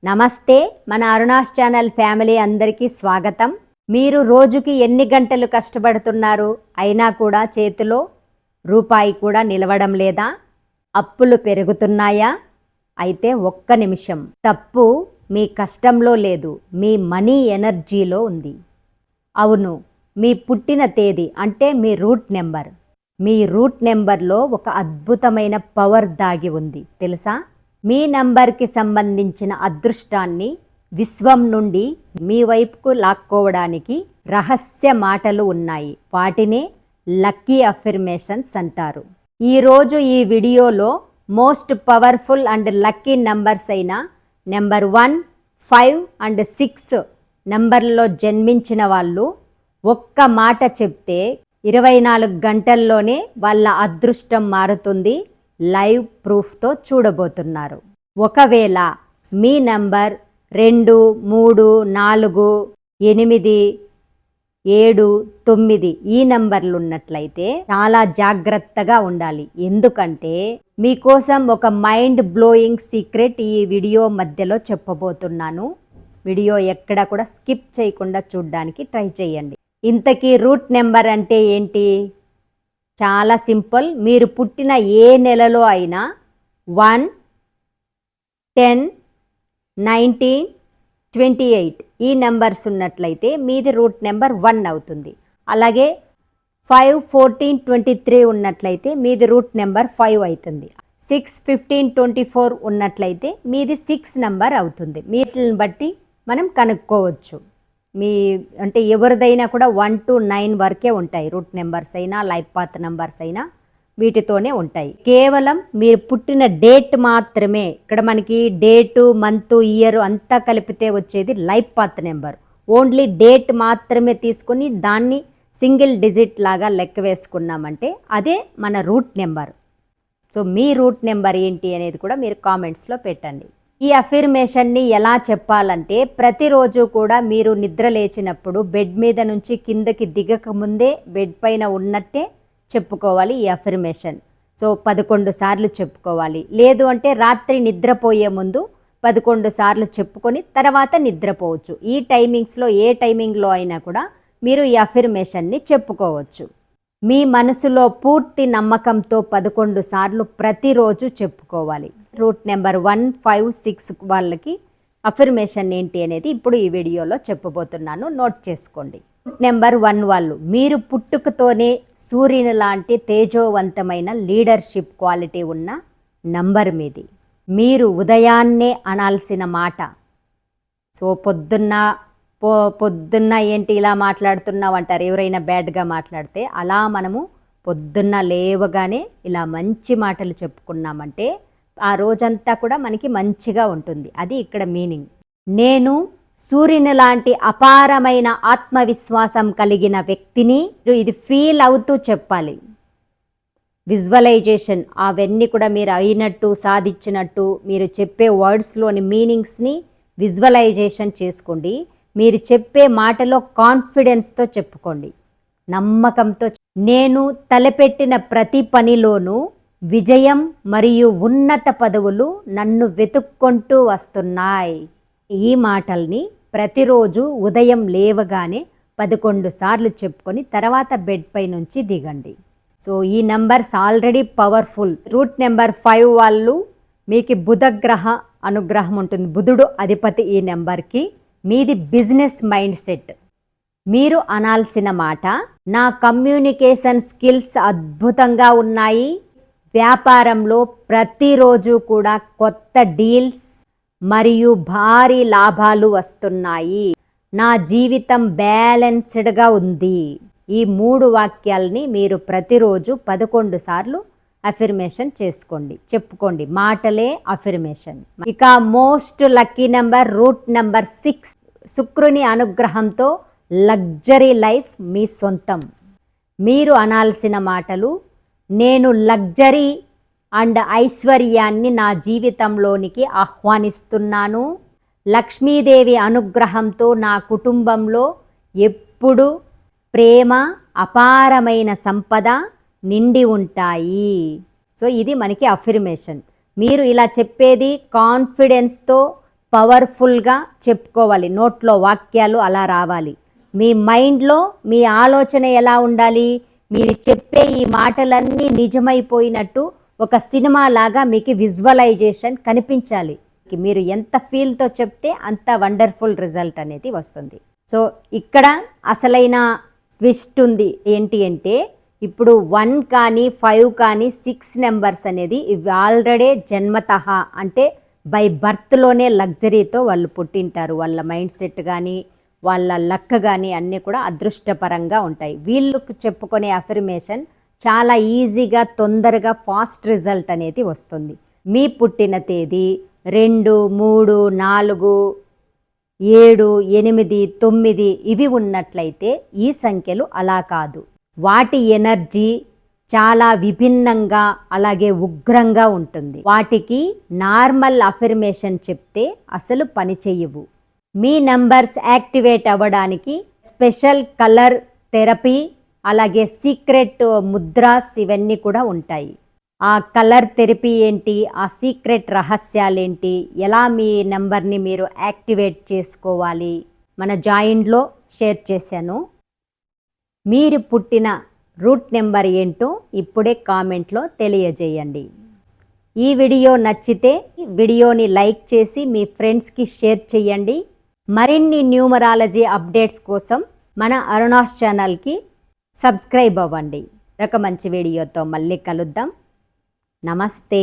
నమస్తే. మన Aruna's channel family అందరికీ స్వాగతం. మీరు రోజుకి ఎన్ని గంటలు కష్టపడుతున్నారు, అయినా కూడా చేతిలో రూపాయి కూడా నిలవడం లేదా? అప్పులు పెరుగుతున్నాయా? అయితే ఒక్క నిమిషం, తప్పు మీ కష్టంలో లేదు, మీ మనీ ఎనర్జీలో ఉంది. అవును, మీ పుట్టిన తేదీ అంటే మీ రూట్ నెంబర్. మీ రూట్ నెంబర్లో ఒక అద్భుతమైన పవర్ దాగి ఉంది తెలుసా? మీ నంబర్కి సంబంధించిన అదృష్టాన్ని విశ్వం నుండి మీ వైపుకు లాక్కోవడానికి రహస్య మాటలు ఉన్నాయి. వాటినే లక్కీ అఫర్మేషన్స్ అంటారు. ఈరోజు ఈ వీడియోలో most powerful and lucky numbers అయిన నెంబర్ 1, 5 అండ్ 6 నంబర్లో జన్మించిన వాళ్ళు ఒక్క మాట చెప్తే 24 గంటల్లోనే వాళ్ళ అదృష్టం మారుతుంది. లైవ్ ప్రూఫ్తో చూడబోతున్నారు. ఒకవేళ మీ నంబర్ 2, 3, 4, 8, 7, 9 ఈ నంబర్లు ఉన్నట్లయితే చాలా జాగ్రత్తగా ఉండాలి. ఎందుకంటే మీకోసం ఒక మైండ్ బ్లోయింగ్ సీక్రెట్ ఈ వీడియో మధ్యలో చెప్పబోతున్నాను. వీడియో ఎక్కడ కూడా స్కిప్ చేయకుండా చూడడానికి ట్రై చేయండి. ఇంతకీ రూట్ నెంబర్ అంటే ఏంటి? చాలా సింపుల్. మీరు పుట్టిన ఏ నెలలో అయినా 1, 10, 19, 28 ఈ నెంబర్స్ ఉన్నట్లయితే మీది రూట్ నెంబర్ 1 అవుతుంది. అలాగే 5, 14, 23 ఉన్నట్లయితే మీది రూట్ నెంబర్ 5 అవుతుంది. 6, 15, 24 ఉన్నట్లయితే మీది 6 నెంబర్ అవుతుంది. వీటిని బట్టి మనం కనుక్కోవచ్చు. మీ అంటే ఎవరిదైనా కూడా 1 to 9 వరకే ఉంటాయి. రూట్ నెంబర్స్ అయినా లైఫ్ పాత్ నెంబర్స్ అయినా వీటితోనే ఉంటాయి. కేవలం మీరు పుట్టిన డేట్ మాత్రమే. ఇక్కడ మనకి డేటు, మంత్, ఇయర్ అంతా కలిపితే వచ్చేది life path number. Only date మాత్రమే తీసుకొని దాన్ని సింగిల్ డిజిట్ లాగా లెక్క వేసుకున్నామంటే అదే మన రూట్ నెంబర్. సో మీ రూట్ నెంబర్ ఏంటి అనేది కూడా మీరు కామెంట్స్లో పెట్టండి. ఈ అఫర్మేషన్ని ఎలా చెప్పాలంటే ప్రతిరోజు కూడా మీరు నిద్ర లేచినప్పుడు బెడ్ మీద నుంచి కిందకి దిగక ముందే బెడ్ పైన ఉన్నట్టే చెప్పుకోవాలి ఈ అఫర్మేషన్. సో 11 సార్లు చెప్పుకోవాలి. లేదు అంటే రాత్రి నిద్రపోయే ముందు 11 సార్లు చెప్పుకొని తర్వాత నిద్రపోవచ్చు. ఈ టైమింగ్స్లో ఏ టైమింగ్లో అయినా కూడా మీరు ఈ అఫర్మేషన్ని చెప్పుకోవచ్చు. మీ మనసులో పూర్తి నమ్మకంతో 11 సార్లు ప్రతిరోజు చెప్పుకోవాలి. రూట్ నెంబర్ 1, 5, 6 వాళ్ళకి అఫర్మేషన్ ఏంటి అనేది ఇప్పుడు ఈ వీడియోలో చెప్పబోతున్నాను. నోట్ చేసుకోండి. రూట్ నెంబర్ 1 వాళ్ళు మీరు పుట్టుకతోనే సూర్యుని లాంటి తేజోవంతమైన లీడర్షిప్ క్వాలిటీ ఉన్న నంబర్ మీది. మీరు ఉదయాన్నే అనాల్సిన మాట. సో పొద్దున్న ఏంటి ఇలా మాట్లాడుతున్నావు అంటారు ఎవరైనా బ్యాడ్గా మాట్లాడితే. అలా మనము పొద్దున్న లేవగానే ఇలా మంచి మాటలు చెప్పుకున్నామంటే ఆ రోజంతా కూడా మనకి మంచిగా ఉంటుంది. అది ఇక్కడ మీనింగ్. నేను సూర్యుని లాంటి అపారమైన ఆత్మవిశ్వాసం కలిగిన వ్యక్తిని. ఇది ఫీల్ అవుతూ చెప్పాలి. విజువలైజేషన్ అవన్నీ కూడా మీరు అయినట్టు సాధించినట్టు మీరు చెప్పే వర్డ్స్లోని మీనింగ్స్ని విజువలైజేషన్ చేసుకోండి. మీరు చెప్పే మాటలో కాన్ఫిడెన్స్తో చెప్పుకోండి, నమ్మకంతో. నేను తలపెట్టిన ప్రతి పనిలోనూ విజయం మరియు ఉన్నత పదవులు నన్ను వెతుక్కుంటూ వస్తున్నాయి. ఈ మాటల్ని ప్రతిరోజు ఉదయం లేవగానే 11 సార్లు చెప్పుకొని తర్వాత బెడ్ పై నుంచి దిగండి. సో ఈ numbers already powerful. Root number 5 వాళ్ళు మీకు బుధగ్రహ అనుగ్రహం ఉంటుంది. బుధుడు అధిపతి ఈ నెంబర్కి. మీది బిజినెస్ మైండ్ సెట్. మీరు అనాల్సిన మాట, నా కమ్యూనికేషన్ స్కిల్స్ అద్భుతంగా ఉన్నాయి. వ్యాపారంలో ప్రతిరోజు కూడా కొత్త డీల్స్ మరియు భారీ లాభాలు వస్తున్నాయి. నా జీవితం బ్యాలెన్స్డ్గా ఉంది. ఈ 3 వాక్యాలని మీరు ప్రతిరోజు 11 సార్లు అఫర్మేషన్ చెప్పుకోండి. మాటలే అఫర్మేషన్. ఇక most lucky number root number 6. శుక్రుని అనుగ్రహంతో లగ్జరీ లైఫ్ మీ సొంతం. మీరు అనాల్సిన మాటలు, నేను లగ్జరీ అండ్ ఐశ్వర్యాన్ని నా జీవితంలోనికి ఆహ్వానిస్తున్నాను. లక్ష్మీదేవి అనుగ్రహంతో నా కుటుంబంలో ఎప్పుడు ప్రేమ, అపారమైన సంపద నిండి ఉంటాయి. సో ఇది మనకి అఫర్మేషన్. మీరు ఇలా చెప్పేది కాన్ఫిడెన్స్తో పవర్ఫుల్గా చెప్పుకోవాలి. నోట్లో వాక్యాలు అలా రావాలి. మీ మైండ్లో మీ ఆలోచన ఎలా ఉండాలి? మీరు చెప్పే ఈ మాటలన్నీ నిజమైపోయినట్టు ఒక సినిమా లాగా మీకు విజువలైజేషన్ కనిపించాలి. మీరు ఎంత ఫీల్తో చెప్తే అంత వండర్ఫుల్ రిజల్ట్ అనేది వస్తుంది. సో ఇక్కడ అసలైన ట్విస్ట్ ఉంది. ఏంటి అంటే ఇప్పుడు 1 కానీ 5 కానీ 6 నెంబర్స్ అనేది ఇవి ఆల్రెడీ జన్మతః అంటే బై బర్త్లోనే లగ్జరీతో వాళ్ళు పుట్టింటారు. వాళ్ళ మైండ్ సెట్ కానీ వాళ్ళ లక్ కానీ అన్నీ కూడా అదృష్టపరంగా ఉంటాయి. వీళ్ళకు చెప్పుకునే అఫర్మేషన్ చాలా ఈజీగా తొందరగా ఫాస్ట్ రిజల్ట్ అనేది వస్తుంది. మీ పుట్టిన తేదీ 2, 3, 4, 7, 8, 9 ఇవి ఉన్నట్లయితే ఈ సంఖ్యలు అలా కాదు. వాటి ఎనర్జీ చాలా విభిన్నంగా అలాగే ఉగ్రంగా ఉంటుంది. వాటికి నార్మల్ అఫర్మేషన్ చెప్తే అసలు పని చెయ్యవు. మీ నంబర్స్ యాక్టివేట్ అవ్వడానికి స్పెషల్ కలర్ థెరపీ అలాగే సీక్రెట్ ముద్రాస్ ఇవన్నీ కూడా ఉంటాయి. ఆ కలర్ థెరపీ ఏంటి, ఆ సీక్రెట్ రహస్యాలేంటి, ఎలా మీ నెంబర్ని మీరు యాక్టివేట్ చేసుకోవాలి మన జాయిన్లో షేర్ చేశాను. మీరు పుట్టిన రూట్ నెంబర్ ఏంటో ఇప్పుడే కామెంట్లో తెలియజేయండి. ఈ వీడియో నచ్చితే వీడియోని లైక్ చేసి మీ ఫ్రెండ్స్కి షేర్ చేయండి. మరిన్ని న్యూమరాలజీ అప్డేట్స్ కోసం మన అరుణాస్ ఛానల్కి సబ్స్క్రైబ్ అవ్వండి. ఒక మంచి వీడియోతో మళ్ళీ కలుద్దాం. నమస్తే.